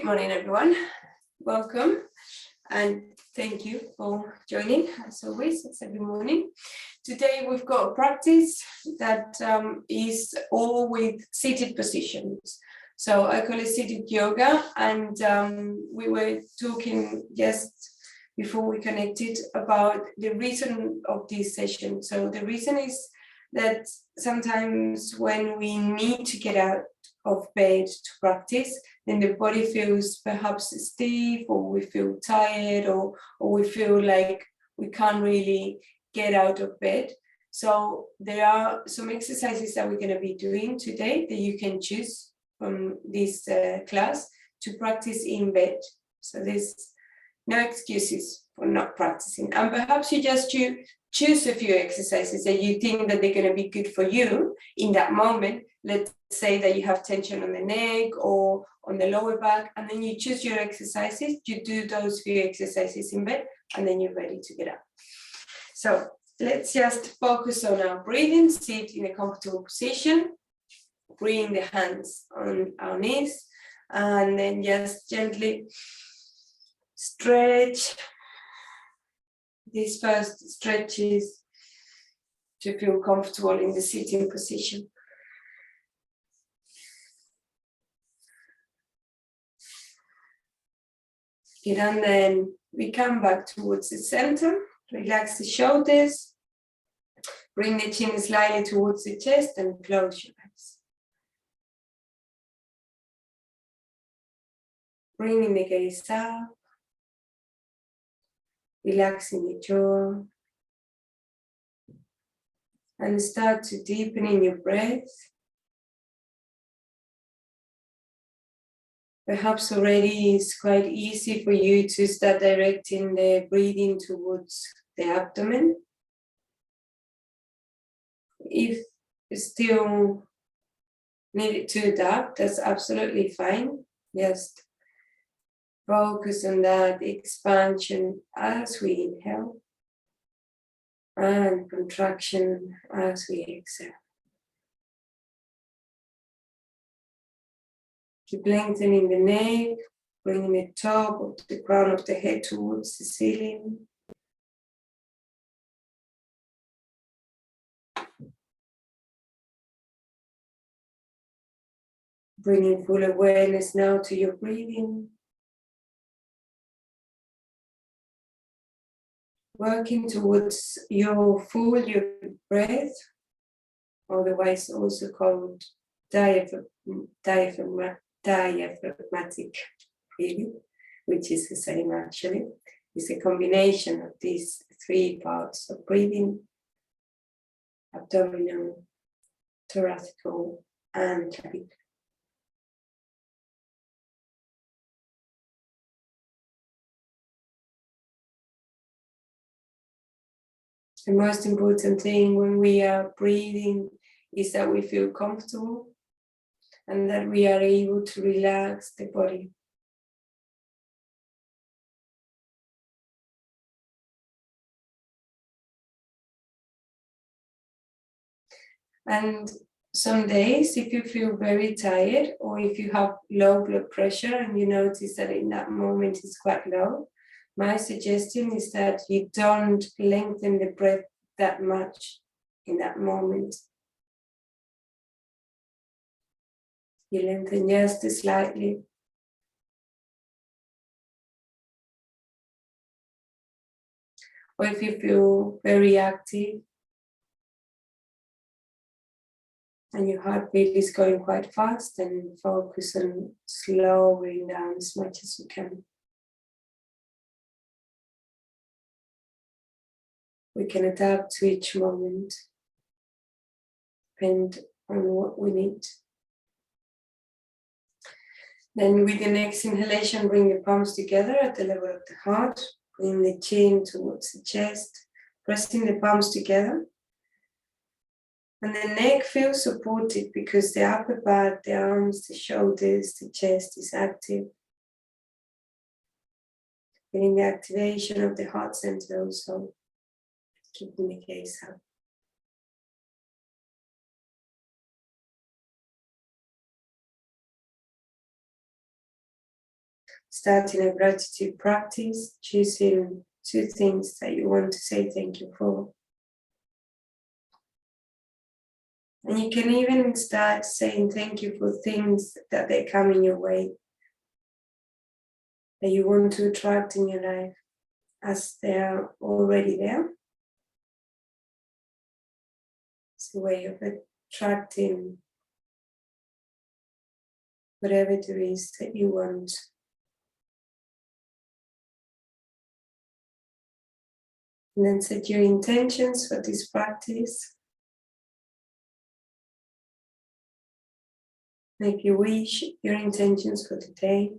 Good morning, everyone. Welcome and thank you for joining. As always, it's every morning. Today we've got a practice that is all with seated positions. So I call it seated yoga, and we were talking just before we connected about the reason of this session. So the reason is that sometimes when we need to get out of bed to practice, then the body feels perhaps stiff, or we feel tired, or we feel like we can't really get out of bed. So there are some exercises that we're going to be doing today that you can choose from this class to practice in bed. So there's no excuses for not practicing. And perhaps you just choose a few exercises that you think that they're going to be good for you in that moment. Let's say that you have tension on the neck or on the lower back, and then you choose your exercises, you do those few exercises in bed, and then you're ready to get up. So let's just focus on our breathing, sit in a comfortable position, bring the hands on our knees, and then just gently stretch. These first stretches to feel comfortable in the sitting position. And then we come back towards the center, relax the shoulders, bring the chin slightly towards the chest and close your eyes. Bringing the gaze up, relaxing the jaw, and start to deepen in your breath. Perhaps already it's quite easy for you to start directing the breathing towards the abdomen. If you still need to adapt, that's absolutely fine. Just focus on that expansion as we inhale and contraction as we exhale. Keep lengthening the neck, bringing the top of the crown of the head towards the ceiling. Bringing full awareness now to your breathing. Working towards your full breath, otherwise also called diaphragmatic breathing, which is the same actually. It's a combination of these three parts of breathing: abdominal, thoracic, and clavicular. The most important thing when we are breathing is that we feel comfortable and that we are able to relax the body. And some days, if you feel very tired, or if you have low blood pressure and you notice that in that moment it's quite low, my suggestion is that you don't lengthen the breath that much in that moment. You lengthen just slightly. Or if you feel very active and your heartbeat is going quite fast, then focus on slowing down as much as you can. We can adapt to each moment, depend on what we need. Then with the next inhalation, bring the palms together at the level of the heart, bring the chin towards the chest, pressing the palms together. And the neck feels supported because the upper back, the arms, the shoulders, the chest is active. Feeling the activation of the heart center also. Keeping the gaze up. starting a gratitude practice, choosing 2 things that you want to say thank you for. And you can even start saying thank you for things that they come in your way, that you want to attract in your life as they are already there. It's a way of attracting whatever it is that you want. And then set your intentions for this practice. If you wish, your intentions for today.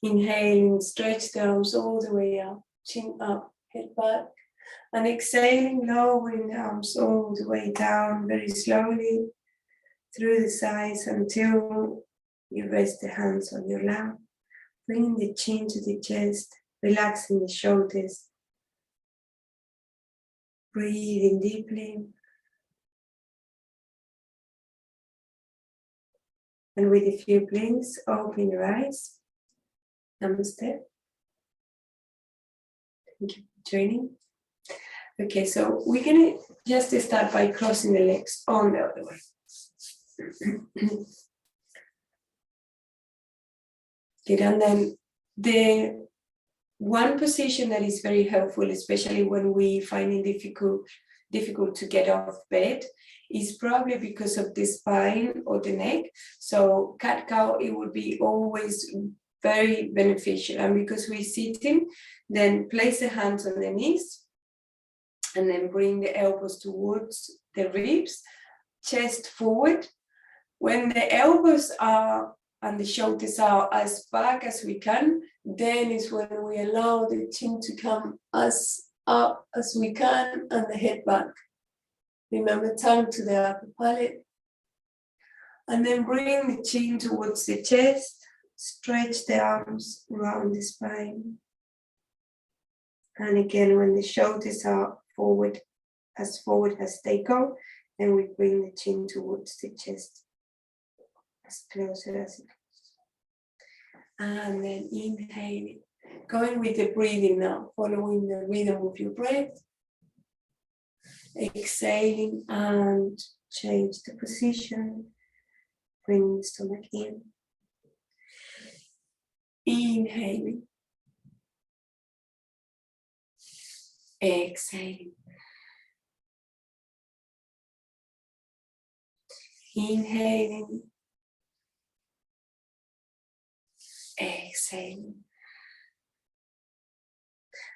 Inhaling, stretch the arms all the way up, chin up, head back. And exhaling, lowering the arms all the way down very slowly through the sides until you rest the hands on your lap. Bringing the chin to the chest, relaxing the shoulders. Breathing deeply. And with a few blinks, open your eyes. Namaste. Thank you for joining. Okay, so we're gonna just start by crossing the legs on the other way. Good, and then the one position that is very helpful, especially when we find it difficult to get off bed, is probably because of the spine or the neck. So cat-cow, it would be always very beneficial. And because we're sitting, then place the hands on the knees and then bring the elbows towards the ribs, chest forward. When the elbows are and the shoulders are as back as we can, then is when we allow the chin to come as up as we can and the head back. Remember, tongue to the upper palate. And then bring the chin towards the chest, stretch the arms around the spine. And again, when the shoulders are forward as they go, then we bring the chin towards the chest, as closer as it goes. And then inhaling, going with the breathing now, following the rhythm of your breath. Exhaling and change the position, bring the stomach in. Inhaling. Exhaling. Inhaling. Exhaling.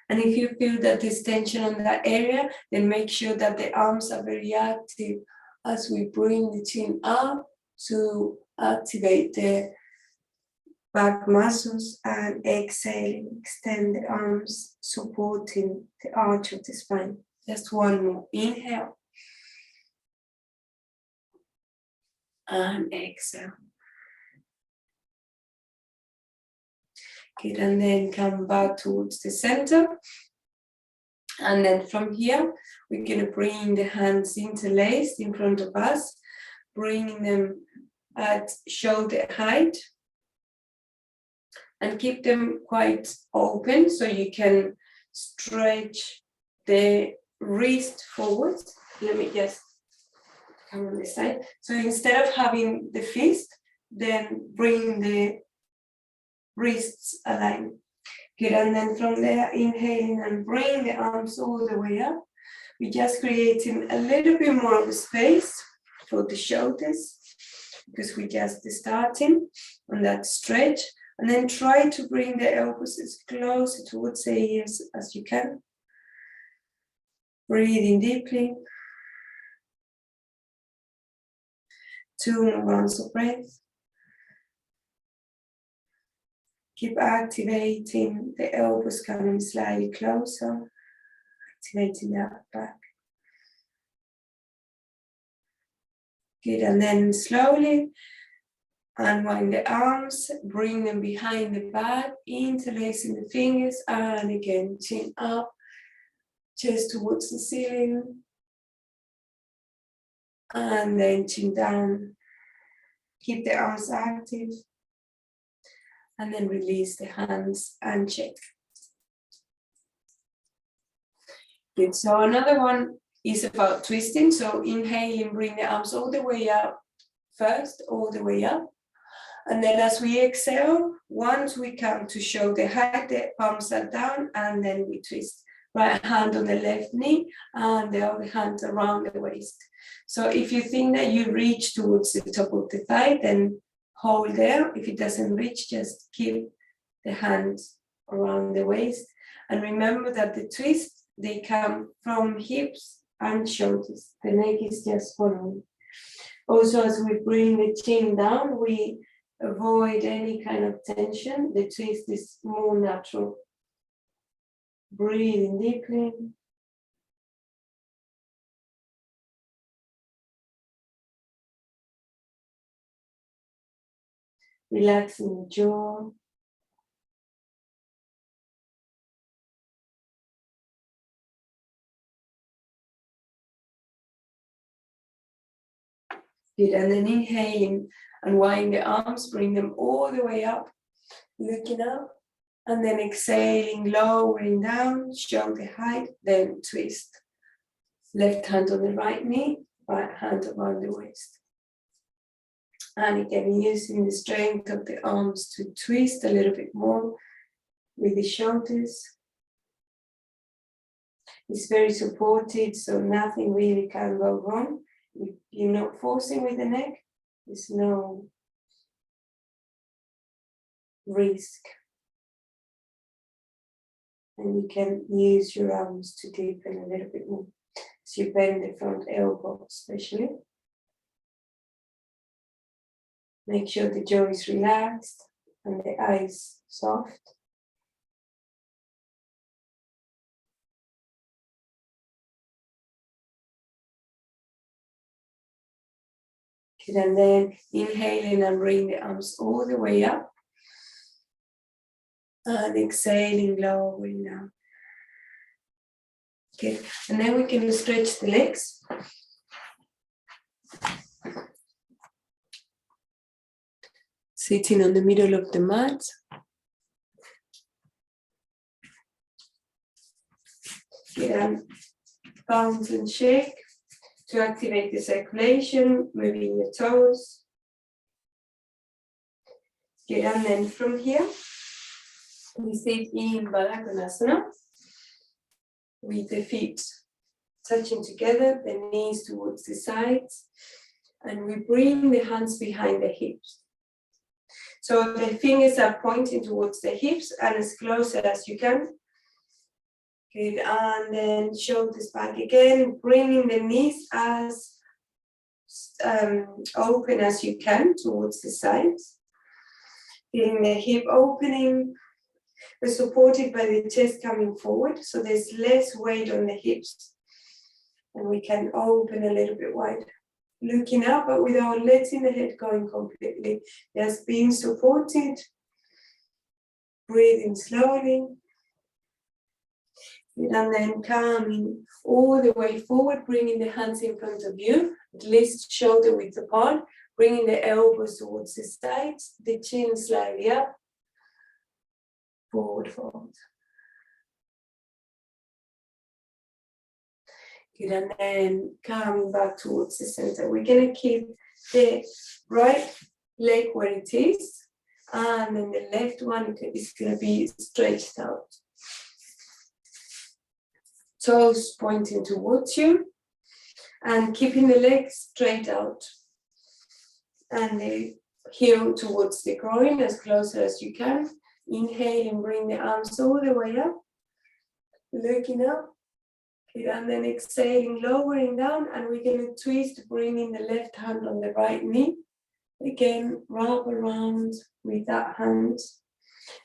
And if you feel that there's tension on that area, then make sure that the arms are very active as we bring the chin up to activate the back muscles, and exhaling, extend the arms, supporting the arch of the spine. Just one more. Inhale. And exhale. Good, and then come back towards the center. And then from here, we're going to bring the hands interlaced in front of us, bringing them at shoulder height. And keep them quite open so you can stretch the wrist forward. Let me just come on this side. So instead of having the fist, then bring the wrists aligned. Good, and then from there, inhaling and bring the arms all the way up. We're just creating a little bit more of a space for the shoulders because we're just starting on that stretch. And then try to bring the elbows as close towards the ears as you can. Breathing deeply. 2 more rounds of breath. Keep activating the elbows coming slightly closer. Activating the upper back. Good, and then slowly unwind the arms, bring them behind the back, interlacing the fingers, and again, chin up, chest towards the ceiling, and then chin down, Keep the arms active. And then release the hands and check. Good. So another one is about twisting. So inhaling, bring the arms all the way up first, all the way up. And then as we exhale, once we come to shoulder height, the palms are down, and then we twist. Right hand on the left knee and the other hand around the waist. So if you think that you reach towards the top of the thigh, then hold there. If it doesn't reach, just keep the hands around the waist. And remember that the twist, they come from hips and shoulders. The neck is just following. Also, as we bring the chin down, we avoid any kind of tension. The twist is more natural. Breathing deeply. Relaxing the jaw. Good, and then inhaling, unwind the arms, bring them all the way up, looking up. And then exhaling, lowering down, shoulder height, then twist. Left hand on the right knee, right hand around the waist. And again, using the strength of the arms to twist a little bit more with the shoulders. It's very supported, so nothing really can go wrong. If you're not forcing with the neck, there's no risk. And you can use your arms to deepen a little bit more. So you bend the front elbow especially. Make sure the jaw is relaxed and the eyes soft. Good, and then inhaling and bring the arms all the way up. And exhaling, lowering down. Good, and then we can stretch the legs. Sitting on the middle of the mat. Good, and bounce and shake to activate the circulation, moving your toes. Good, and then from here, we sit in Baddha Konasana with the feet touching together, the knees towards the sides, and we bring the hands behind the hips. So the fingers are pointing towards the hips and as close as you can. Good, and then shoulders back again, bringing the knees as open as you can towards the sides. Feeling the hip opening. We're supported by the chest coming forward, so there's less weight on the hips. And we can open a little bit wide. Looking up, but without letting the head going completely. Just being supported. Breathing slowly. And then coming all the way forward, bringing the hands in front of you, at least shoulder width apart. Bringing the elbows towards the sides, the chin slightly up. Forward fold. Good, and then coming back towards the center. We're going to keep the right leg where it is, and then the left one is going to be stretched out. Toes pointing towards you, and keeping the legs straight out. And the heel towards the groin as close as you can. Inhale and bring the arms all the way up, looking up. Okay, and then exhaling, lowering down, and we're going to twist, bringing the left hand on the right knee. Again, wrap around with that hand,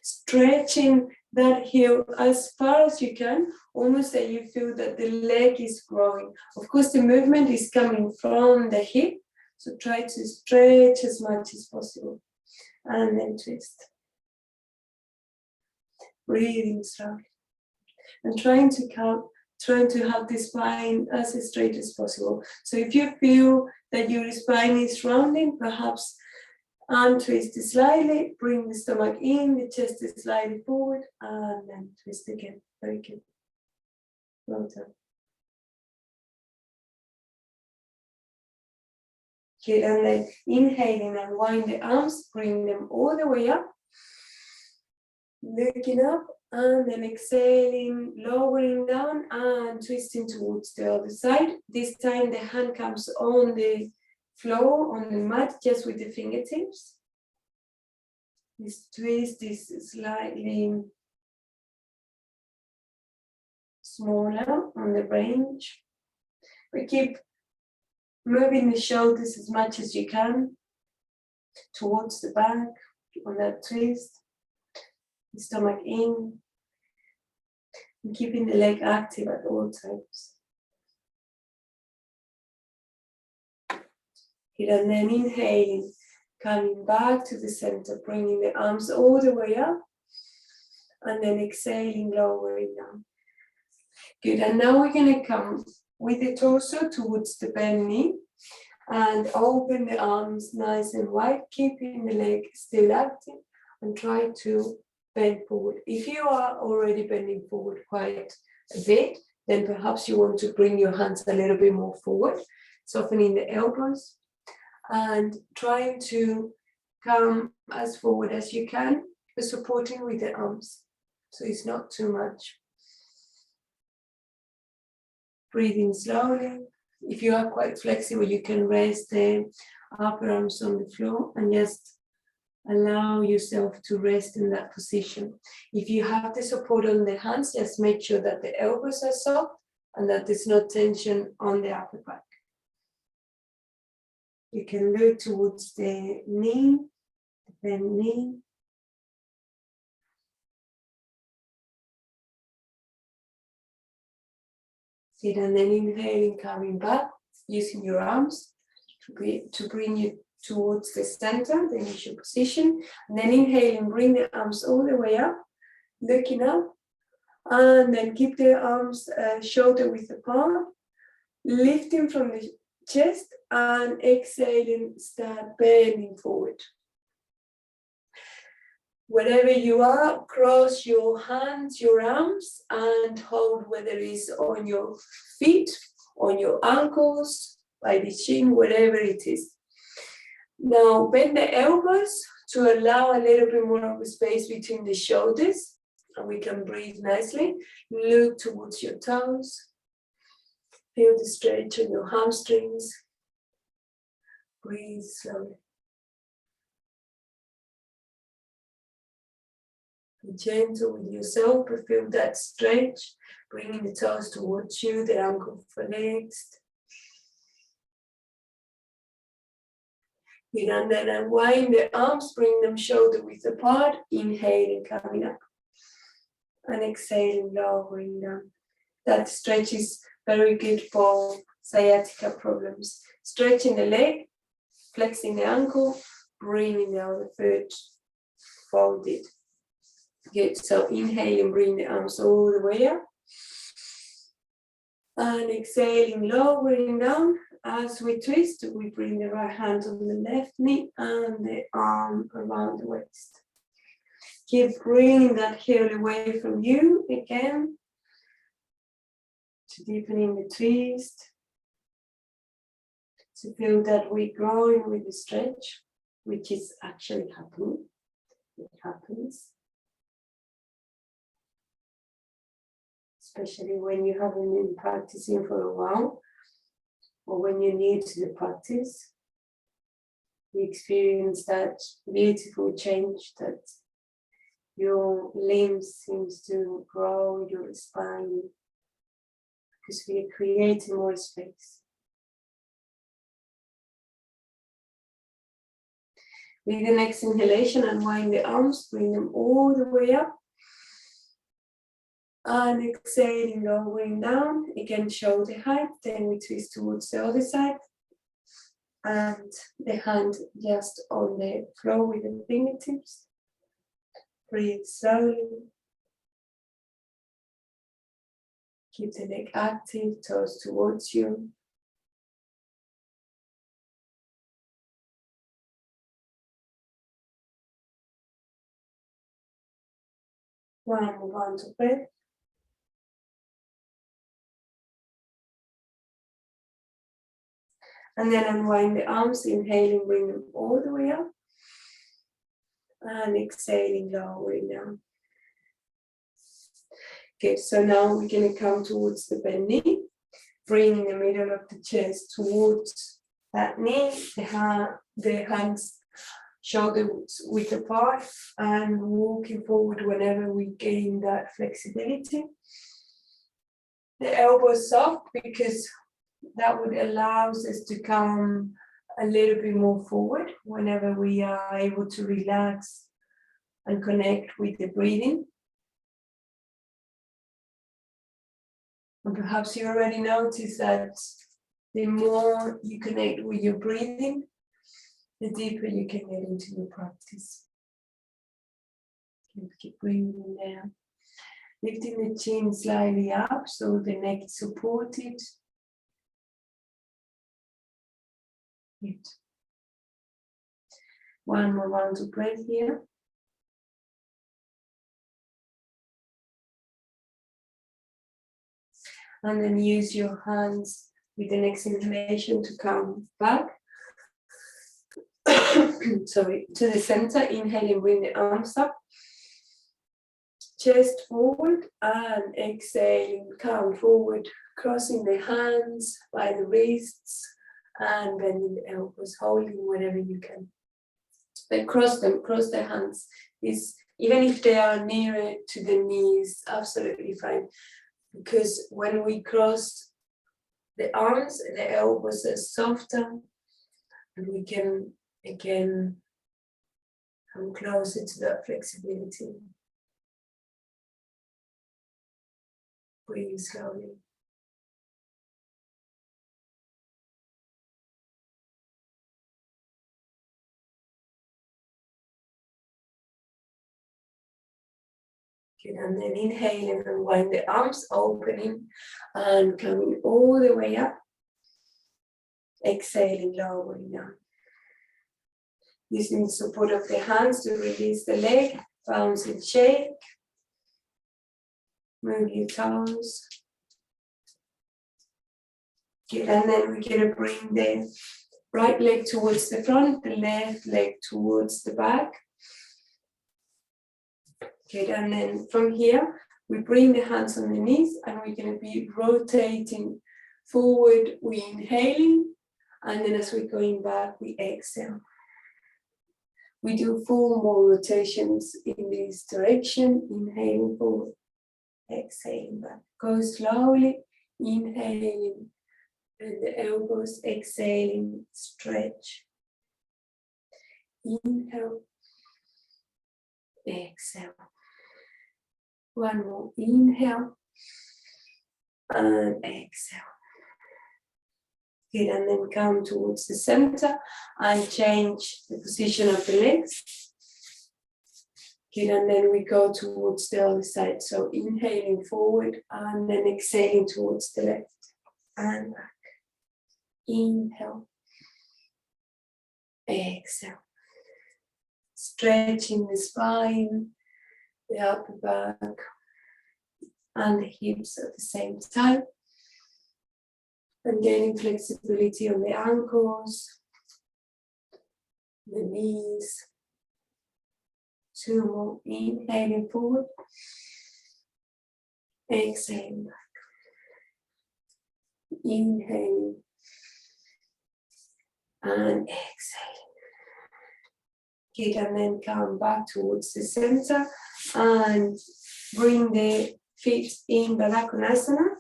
stretching that heel as far as you can, almost that you feel that the leg is growing. Of course, the movement is coming from the hip, so try to stretch as much as possible, and then twist. Breathing slowly, and trying to have the spine as straight as possible. So if you feel that your spine is rounding, perhaps And twist it slightly, bring the stomach in, the chest is slightly forward, and then twist again. Very good. Well done. Good, and then inhaling, unwind the arms, bring them all the way up. Looking up, and then exhaling, lowering down and twisting towards the other side. This time the hand comes on the floor, on the mat, just with the fingertips. This twist is slightly smaller on the range. We keep moving the shoulders as much as you can towards the back on that twist. The stomach in, and keeping the leg active at all times. Good, and then inhaling, coming back to the center, bringing the arms all the way up, and then exhaling, lowering down. Good, and now we're going to come with the torso towards the bent knee and open the arms nice and wide, keeping the leg still active, and try to bend forward. If you are already bending forward quite a bit, then perhaps you want to bring your hands a little bit more forward, softening the elbows and trying to come as forward as you can, but supporting with the arms, so it's not too much. Breathing slowly. If you are quite flexible, you can raise the upper arms on the floor and just allow yourself to rest in that position. If you have the support on the hands, just make sure that the elbows are soft and that there's no tension on the upper back. You can look towards the knee, the bent knee. Sit, and then inhaling, coming back, using your arms to bring you towards the center, the initial position. And then inhaling, bring the arms all the way up, looking up, and then keep the arms shoulder width apart, lifting from the chest, and exhaling, start bending forward. Wherever you are, cross your hands, your arms, and hold, whether it's on your feet, on your ankles, by the chin, wherever it is. Now bend the elbows to allow a little bit more of a space between the shoulders, and we can breathe nicely. Look towards your toes. Feel the stretch on your hamstrings. Breathe slowly. Be gentle with yourself, but feel that stretch, bringing the toes towards you, the ankle flexed. And then unwind the arms, bring them shoulder width apart, inhaling, coming up, and exhaling, lowering down. That stretch is very good for sciatica problems. Stretching the leg, flexing the ankle, bringing the other foot folded. Good, so inhaling, bring the arms all the way up. And exhaling, lowering down. As we twist, we bring the right hand on the left knee and the arm around the waist. Keep bringing that heel away from you again to deepening the twist. To feel that we're growing with the stretch, which is actually happening. It happens. Especially when you haven't been practicing for a while, or when you're new to the practice, you experience that beautiful change that your limbs seems to grow, your spine, because we are creating more space. With the next inhalation, unwind the arms, bring them all the way up. And exhaling, lowering down, again shoulder height, then we twist towards the other side. And the hand just on the floor with the fingertips. Breathe slowly. Keep the leg active, toes towards you. One, move on to breath. And then unwind the arms, inhaling, bring them all the way up. And exhaling, lowering down. Good, so now we're going to come towards the bent knee. Bring the middle of the chest towards that knee. The hands shoulder width apart. And walking forward whenever we gain that flexibility. The elbows soft because that would allow us to come a little bit more forward whenever we are able to relax and connect with the breathing. And perhaps you already noticed that the more you connect with your breathing, the deeper you can get into your practice. Keep breathing there. Lifting the chin slightly up so the neck is supported. Good. One more round of breath here. And then use your hands with the next inhalation to come back. Sorry, to the center. Inhaling, bring the arms up. Chest forward and exhaling, come forward, crossing the hands by the wrists and bending the elbows, holding wherever you can. Then cross them, cross the hands. Even if they are nearer to the knees, absolutely fine. Because when we cross the arms, the elbows are softer and we can again come closer to that flexibility. Breathe slowly. Good, and then inhaling and wind the arms, opening and coming all the way up. Exhaling, lowering down. Using the support of the hands to release the leg, bounce and shake. Move your toes. Good, and then we're going to bring the right leg towards the front, the left leg towards the back. Good, and then from here, we bring the hands on the knees and we're going to be rotating forward. We're inhaling, and then as we're going back, we exhale. We do 4 more rotations in this direction, inhaling forward, exhaling back. Go slowly, inhaling, and the elbows, exhaling, stretch. Inhale, exhale. One more, inhale, and exhale. Good, and then come towards the center and change the position of the legs. Good, and then we go towards the other side. So inhaling forward and then exhaling towards the left and back. Inhale, exhale. Stretching the spine, the upper back, and the hips at the same time. And gaining flexibility on the ankles, the knees. 2 more, inhaling forward, exhaling back. Inhaling and exhaling. Good, and then come back towards the center and bring the feet in Baddha Konasana.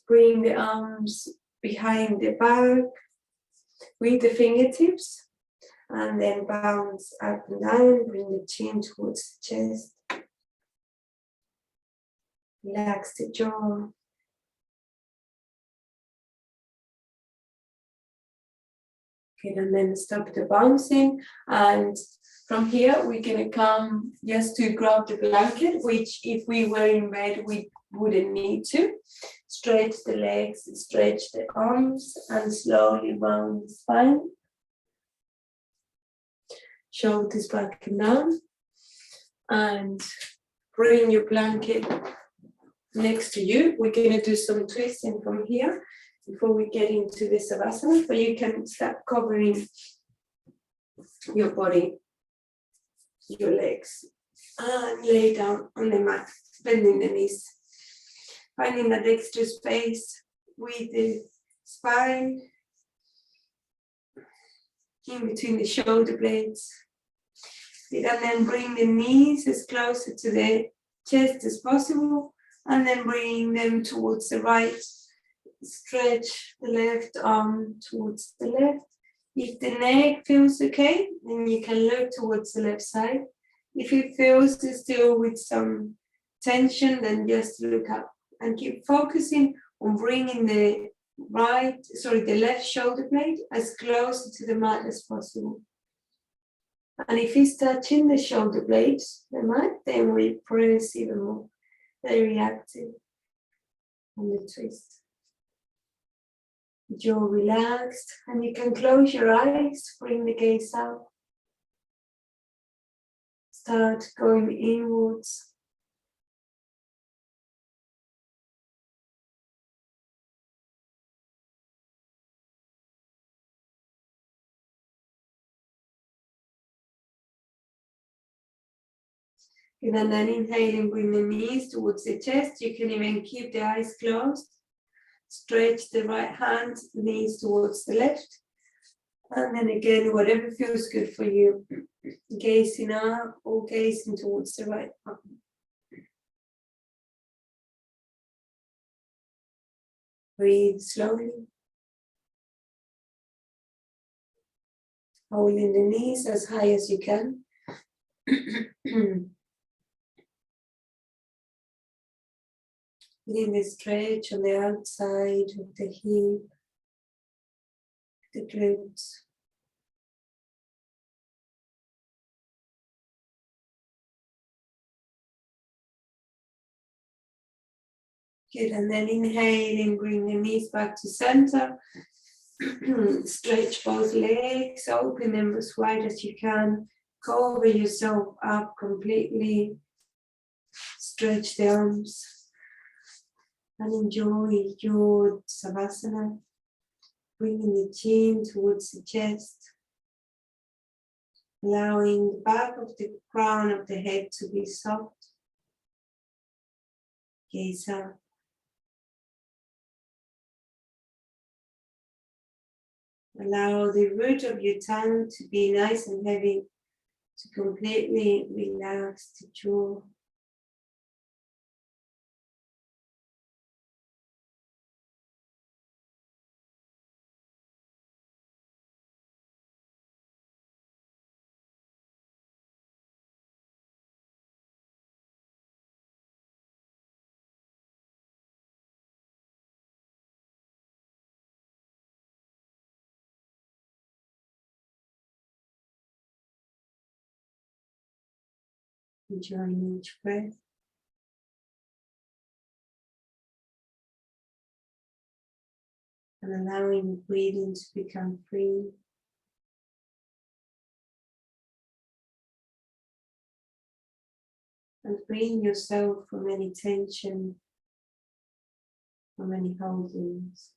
Bring the arms behind the back with the fingertips and then bounce up and down. Bring the chin towards the chest. Relax the jaw. Okay, and then stop the bouncing, and from here we're going to come just to grab the blanket, which if we were in bed we wouldn't need to. Stretch the legs, stretch the arms, and slowly round the spine. Shoulders back and down, and bring your blanket next to you. We're going to do some twisting from here before we get into the Savasana, but you can start covering your body, your legs, and lay down on the mat, bending the knees, finding that extra space with the spine, in between the shoulder blades. And then bring the knees as closer to the chest as possible, and then bring them towards the right. Stretch the left arm towards the left. If the neck feels okay, then you can look towards the left side. If it feels still with some tension, then just look up and keep focusing on bringing the left shoulder blade as close to the mat as possible. And if it's touching the shoulder blades, the mat, then we press even more. Very active on the twist. Jaw relaxed, and you can close your eyes, bring the gaze out. Start going inwards. And then inhaling, bring the knees towards the chest. You can even keep the eyes closed. Stretch the right hand, knees towards the left. And then again, whatever feels good for you. Gazing up or gazing towards the right arm. Breathe slowly. Holding the knees as high as you can. Feeling the stretch on the outside of the hip, the glutes. Good, and then inhaling, bring the knees back to center. Stretch both legs, open them as wide as you can. Cover yourself up completely. Stretch the arms. And enjoy your Savasana. Bringing the chin towards the chest. Allowing the back of the crown of the head to be soft. Gaze up. Allow the root of your tongue to be nice and heavy, to completely relax the jaw. Enjoying each breath. And allowing the breathing to become free. And freeing yourself from any tension, from any holdings.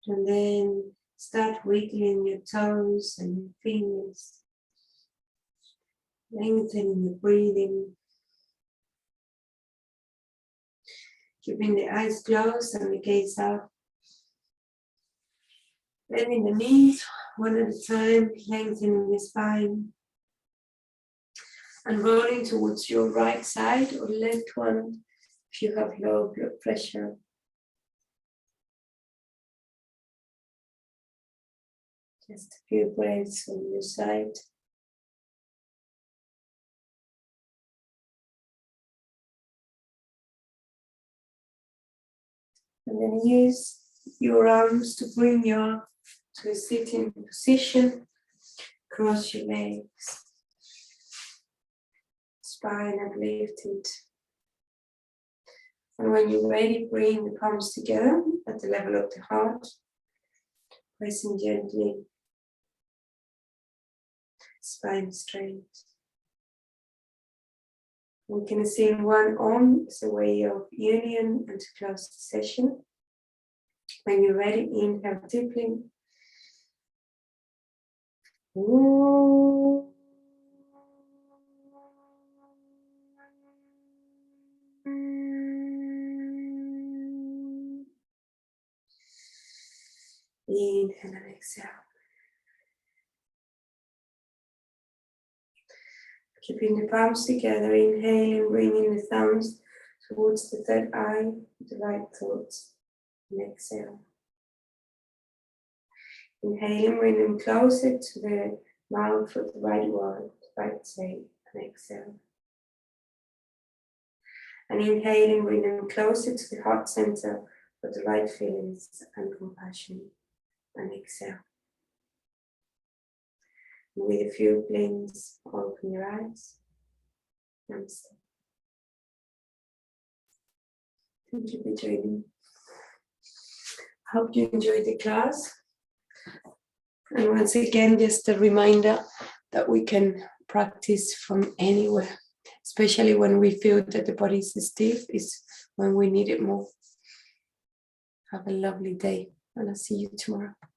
And then start wiggling your toes and your fingers, lengthening your breathing, keeping the eyes closed and the gaze up. Bending the knees one at a time, lengthening the spine. And rolling towards your right side or left one if you have low blood pressure. Just a few breaths on your side. And then use your arms to bring you up to a sitting position. Cross your legs. Spine uplifted. And when you're ready, bring the palms together at the level of the heart. Pressing gently. Spine straight. We can assume one arm as a way of union and to close the session. When you're ready, inhale deeply. Inhale and exhale. Keeping the palms together, inhaling, bringing the thumbs towards the third eye, the right thoughts, and exhale. Inhaling, bring them closer to the mouth of the right word, right say, and exhale. And inhaling, bring them closer to the heart center for the right feelings and compassion, and exhale. And with a few blinks, open your eyes. Namaste. Thank you for joining. Hope you enjoyed the class. And once again, just a reminder that we can practice from anywhere, especially when we feel that the body is stiff, is when we need it more. Have a lovely day, and I'll see you tomorrow.